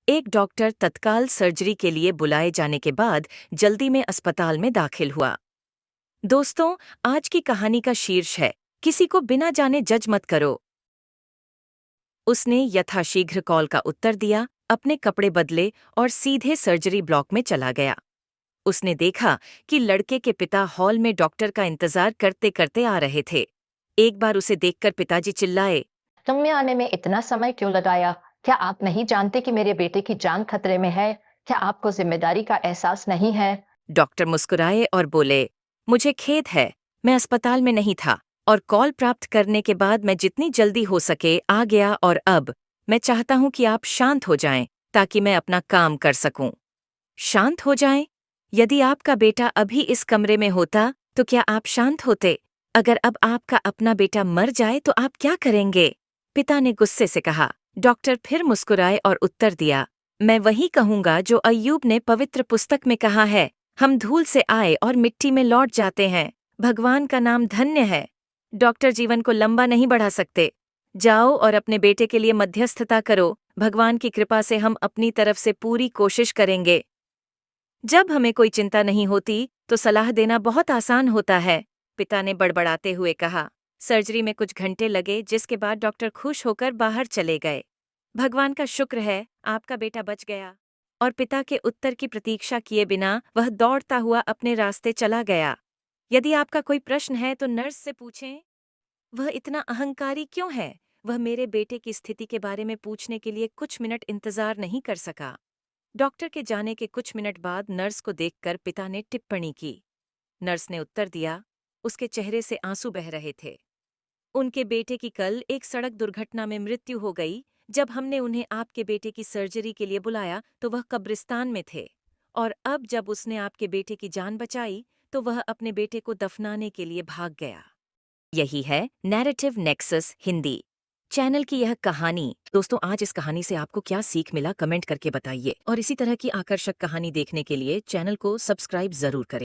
एक डॉक्टर तत्काल सर्जरी के लिए बुलाए जाने के बाद जल्दी में अस्पताल में दाखिल हुआ। दोस्तों, आज की कहानी का शीर्ष है किसी को बिना जाने जज मत करो। उसने यथाशीघ्र कॉल का उत्तर दिया, अपने कपड़े बदले और सीधे सर्जरी ब्लॉक में चला गया। उसने देखा कि लड़के के पिता हॉल में डॉक्टर का इंतजार करते करते आ रहे थे। एक बार उसे देखकर पिताजी चिल्लाए, तुमने आने में इतना समय क्यों लगाया? क्या आप नहीं जानते कि मेरे बेटे की जान खतरे में है? क्या आपको जिम्मेदारी का एहसास नहीं है? डॉक्टर मुस्कुराए और बोले, मुझे खेद है, मैं अस्पताल में नहीं था और कॉल प्राप्त करने के बाद मैं जितनी जल्दी हो सके आ गया और अब मैं चाहता हूं कि आप शांत हो जाएं ताकि मैं अपना काम कर सकूं। शांत हो जाएं? यदि आपका बेटा अभी इस कमरे में होता तो क्या आप शांत होते? अगर अब आपका अपना बेटा मर जाए तो आप क्या करेंगे? पिता ने गुस्से से कहा। डॉक्टर फिर मुस्कुराए और उत्तर दिया, मैं वही कहूंगा जो अय्यूब ने पवित्र पुस्तक में कहा है, हम धूल से आए और मिट्टी में लौट जाते हैं। भगवान का नाम धन्य है। डॉक्टर जीवन को लंबा नहीं बढ़ा सकते। जाओ और अपने बेटे के लिए मध्यस्थता करो। भगवान की कृपा से हम अपनी तरफ से पूरी कोशिश करेंगे। जब हमें कोई चिंता नहीं होती तो सलाह देना बहुत आसान होता है, पिता ने बड़बड़ाते हुए कहा। सर्जरी में कुछ घंटे लगे, जिसके बाद डॉक्टर खुश होकर बाहर चले गए। भगवान का शुक्र है, आपका बेटा बच गया। और पिता के उत्तर की प्रतीक्षा किए बिना वह दौड़ता हुआ अपने रास्ते चला गया। यदि आपका कोई प्रश्न है तो नर्स से पूछें। वह इतना अहंकारी क्यों है? वह मेरे बेटे की स्थिति के बारे में पूछने के लिए कुछ मिनट इंतजार नहीं कर सका। डॉक्टर के जाने के कुछ मिनट बाद नर्स को देखकर पिता ने टिप्पणी की। नर्स ने उत्तर दिया, उसके चेहरे से आंसू बह रहे थे। उनके बेटे की कल एक सड़क दुर्घटना में मृत्यु हो गई। जब हमने उन्हें आपके बेटे की सर्जरी के लिए बुलाया तो वह कब्रिस्तान में थे, और अब जब उसने आपके बेटे की जान बचाई तो वह अपने बेटे को दफनाने के लिए भाग गया। यही है नैरेटिव नेक्सस हिंदी चैनल की यह कहानी। दोस्तों, आज इस कहानी से आपको क्या सीख मिला, कमेंट करके बताइए। और इसी तरह की आकर्षक कहानी देखने के लिए चैनल को सब्सक्राइब जरूर करें।